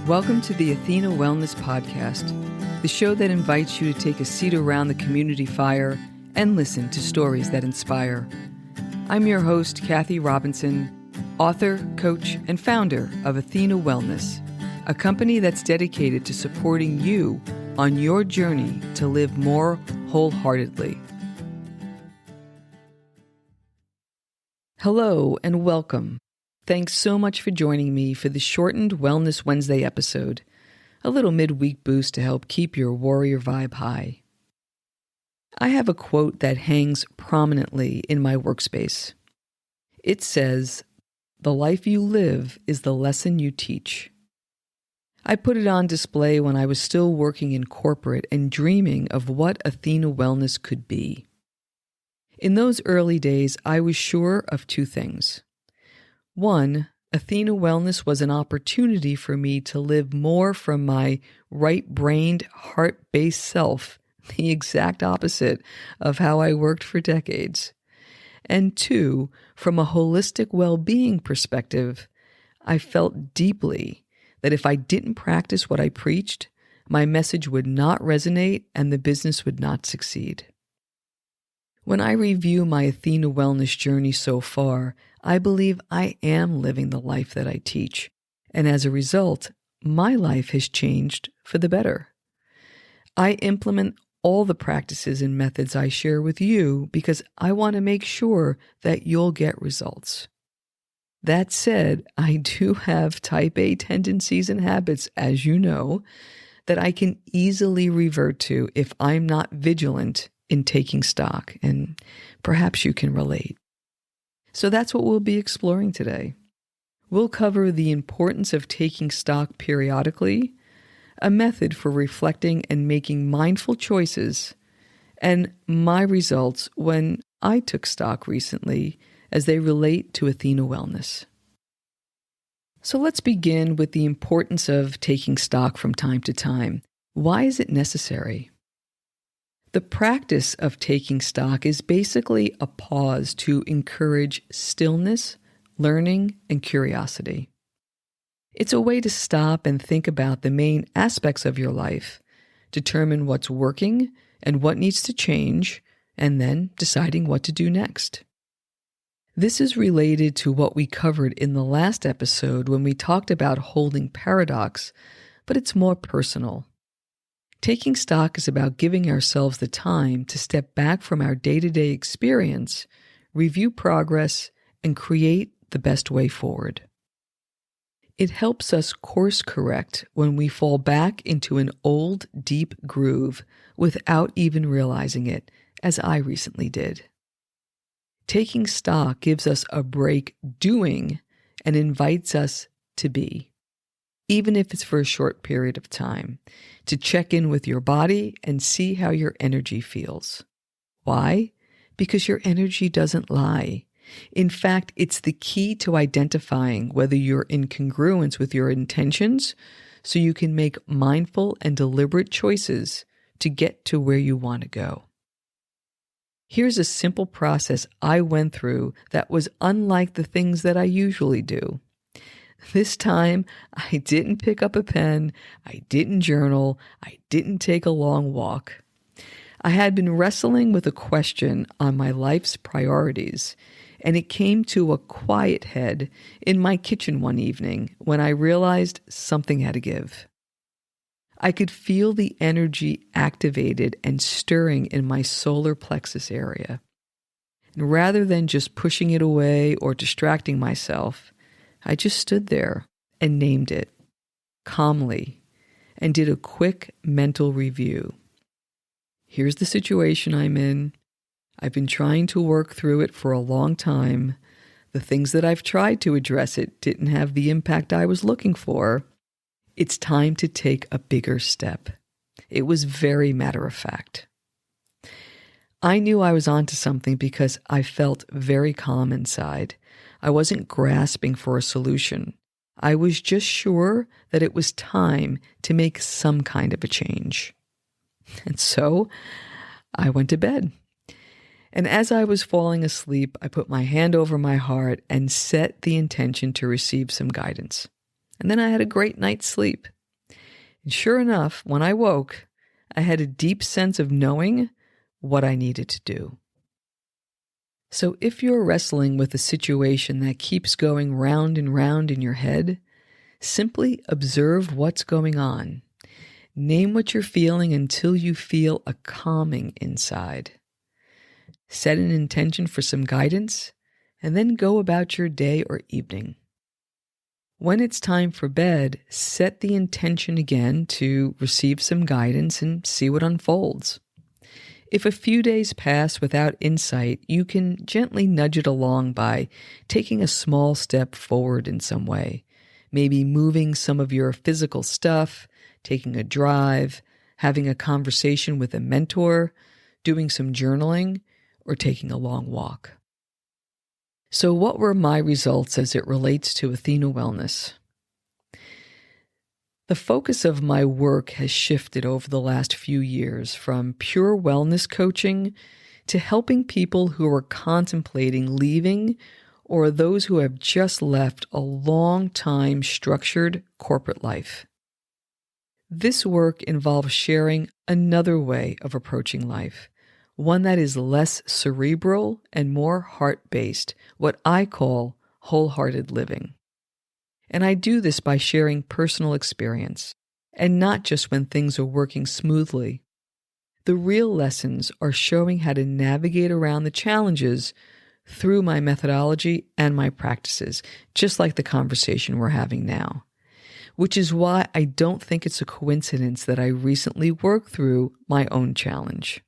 Welcome to the Athena Wellness Podcast, the show that invites you to take a seat around the community fire and listen to stories that inspire. I'm your host, Kathy Robinson, author, coach, and founder of Athena Wellness, a company that's dedicated to supporting you on your journey to live more wholeheartedly. Hello and welcome. Thanks so much for joining me for the shortened Wellness Wednesday episode, a little midweek boost to help keep your warrior vibe high. I have a quote that hangs prominently in my workspace. It says, "The life you live is the lesson you teach." I put it on display when I was still working in corporate and dreaming of what Athena Wellness could be. In those early days, I was sure of two things. One, Athena Wellness was an opportunity for me to live more from my right-brained, heart-based self, the exact opposite of how I worked for decades. And two, from a holistic well-being perspective, I felt deeply that if I didn't practice what I preached, my message would not resonate and the business would not succeed. When I review my Athena Wellness journey so far, I believe I am living the life that I teach, and as a result, my life has changed for the better. I implement all the practices and methods I share with you because I want to make sure that you'll get results. That said, I do have type A tendencies and habits, as you know, that I can easily revert to if I'm not vigilant in taking stock, and perhaps you can relate. So that's what we'll be exploring today. We'll cover the importance of taking stock periodically, a method for reflecting and making mindful choices, and my results when I took stock recently as they relate to Athena Wellness. So let's begin with the importance of taking stock from time to time. Why is it necessary? The practice of taking stock is basically a pause to encourage stillness, learning, and curiosity. It's a way to stop and think about the main aspects of your life, determine what's working and what needs to change, and then deciding what to do next. This is related to what we covered in the last episode when we talked about holding paradox, but it's more personal. Taking stock is about giving ourselves the time to step back from our day-to-day experience, review progress, and create the best way forward. It helps us course correct when we fall back into an old, deep groove without even realizing it, as I recently did. Taking stock gives us a break doing and invites us to be, even if it's for a short period of time, to check in with your body and see how your energy feels. Why? Because your energy doesn't lie. In fact, it's the key to identifying whether you're in congruence with your intentions so you can make mindful and deliberate choices to get to where you want to go. Here's a simple process I went through that was unlike the things that I usually do. This time, I didn't pick up a pen, I didn't journal, I didn't take a long walk. I had been wrestling with a question on my life's priorities, and it came to a quiet head in my kitchen one evening when I realized something had to give. I could feel the energy activated and stirring in my solar plexus area. And rather than just pushing it away or distracting myself, I just stood there and named it calmly and did a quick mental review. Here's the situation I'm in. I've been trying to work through it for a long time. The things that I've tried to address it didn't have the impact I was looking for. It's time to take a bigger step. It was very matter of fact. I knew I was onto something because I felt very calm inside. I wasn't grasping for a solution. I was just sure that it was time to make some kind of a change. And so I went to bed. And as I was falling asleep, I put my hand over my heart and set the intention to receive some guidance. And then I had a great night's sleep. And sure enough, when I woke, I had a deep sense of knowing what I needed to do. So if you're wrestling with a situation that keeps going round and round in your head, simply observe what's going on. Name what you're feeling until you feel a calming inside. Set an intention for some guidance, and then go about your day or evening. When it's time for bed, set the intention again to receive some guidance and see what unfolds. If a few days pass without insight, you can gently nudge it along by taking a small step forward in some way. Maybe moving some of your physical stuff, taking a drive, having a conversation with a mentor, doing some journaling, or taking a long walk. So what were my results as it relates to Athena Wellness? The focus of my work has shifted over the last few years from pure wellness coaching to helping people who are contemplating leaving or those who have just left a long-time structured corporate life. This work involves sharing another way of approaching life, one that is less cerebral and more heart-based, what I call wholehearted living. And I do this by sharing personal experience, and not just when things are working smoothly. The real lessons are showing how to navigate around the challenges through my methodology and my practices, just like the conversation we're having now. Which is why I don't think it's a coincidence that I recently worked through my own challenge.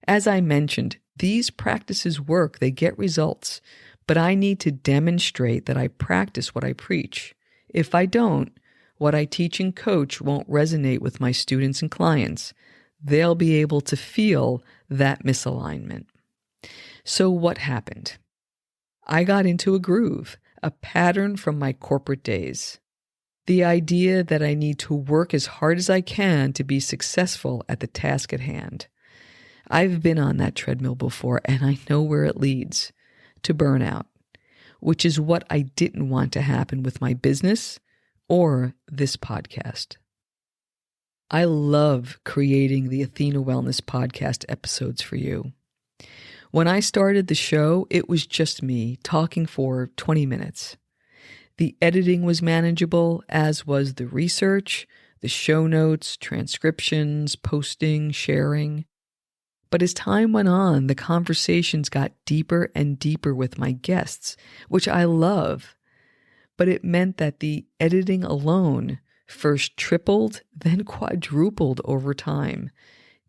As I mentioned, these practices work, they get results, but I need to demonstrate that I practice what I preach. If I don't, what I teach and coach won't resonate with my students and clients. They'll be able to feel that misalignment. So what happened? I got into a groove, a pattern from my corporate days. The idea that I need to work as hard as I can to be successful at the task at hand. I've been on that treadmill before, and I know where it leads, to burnout, which is what I didn't want to happen with my business or this podcast. I love creating the Athena Wellness podcast episodes for you. When I started the show, it was just me talking for 20 minutes. The editing was manageable, as was the research, the show notes, transcriptions, posting, sharing. But as time went on, the conversations got deeper and deeper with my guests, which I love. But it meant that the editing alone first tripled, then quadrupled over time,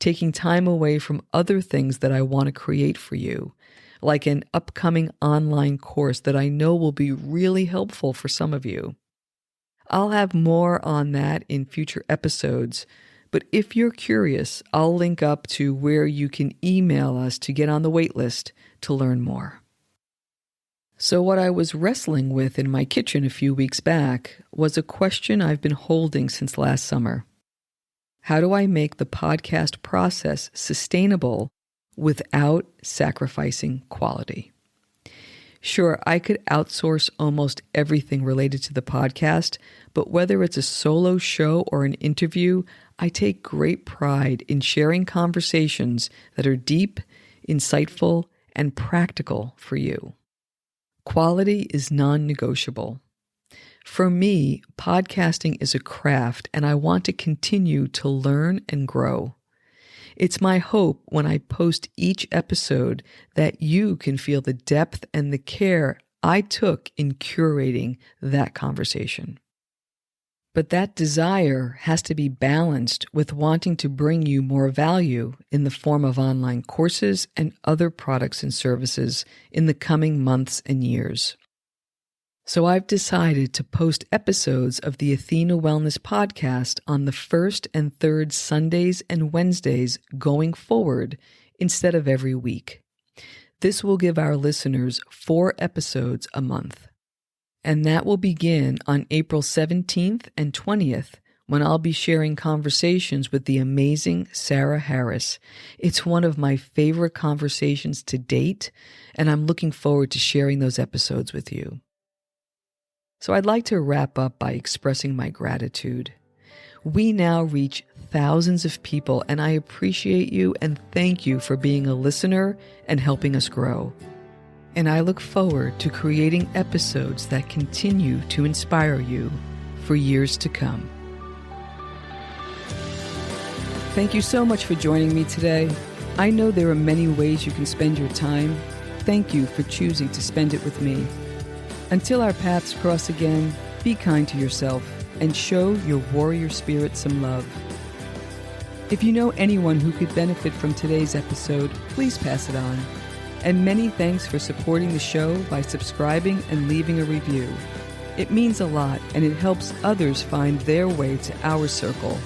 taking time away from other things that I want to create for you, like an upcoming online course that I know will be really helpful for some of you. I'll have more on that in future episodes, but if you're curious, I'll link up to where you can email us to get on the wait list to learn more. So what I was wrestling with in my kitchen a few weeks back was a question I've been holding since last summer. How do I make the podcast process sustainable without sacrificing quality? Sure, I could outsource almost everything related to the podcast, but whether it's a solo show or an interview, I take great pride in sharing conversations that are deep, insightful, and practical for you. Quality is non-negotiable. For me, podcasting is a craft, and I want to continue to learn and grow. It's my hope when I post each episode that you can feel the depth and the care I took in curating that conversation. But that desire has to be balanced with wanting to bring you more value in the form of online courses and other products and services in the coming months and years. So I've decided to post episodes of the Athena Wellness podcast on the first and third Sundays and Wednesdays going forward instead of every week. This will give our listeners 4 episodes a month. And that will begin on April 17th and 20th when I'll be sharing conversations with the amazing Sarah Harris. It's one of my favorite conversations to date, and I'm looking forward to sharing those episodes with you. So I'd like to wrap up by expressing my gratitude. We now reach thousands of people, and I appreciate you and thank you for being a listener and helping us grow. And I look forward to creating episodes that continue to inspire you for years to come. Thank you so much for joining me today. I know there are many ways you can spend your time. Thank you for choosing to spend it with me. Until our paths cross again, be kind to yourself and show your warrior spirit some love. If you know anyone who could benefit from today's episode, please pass it on. And many thanks for supporting the show by subscribing and leaving a review. It means a lot, and it helps others find their way to our circle.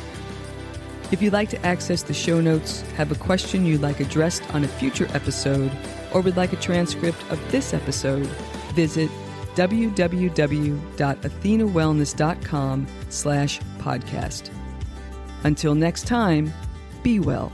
If you'd like to access the show notes, have a question you'd like addressed on a future episode, or would like a transcript of this episode, visit www.athenawellness.com/podcast. Until next time, be well.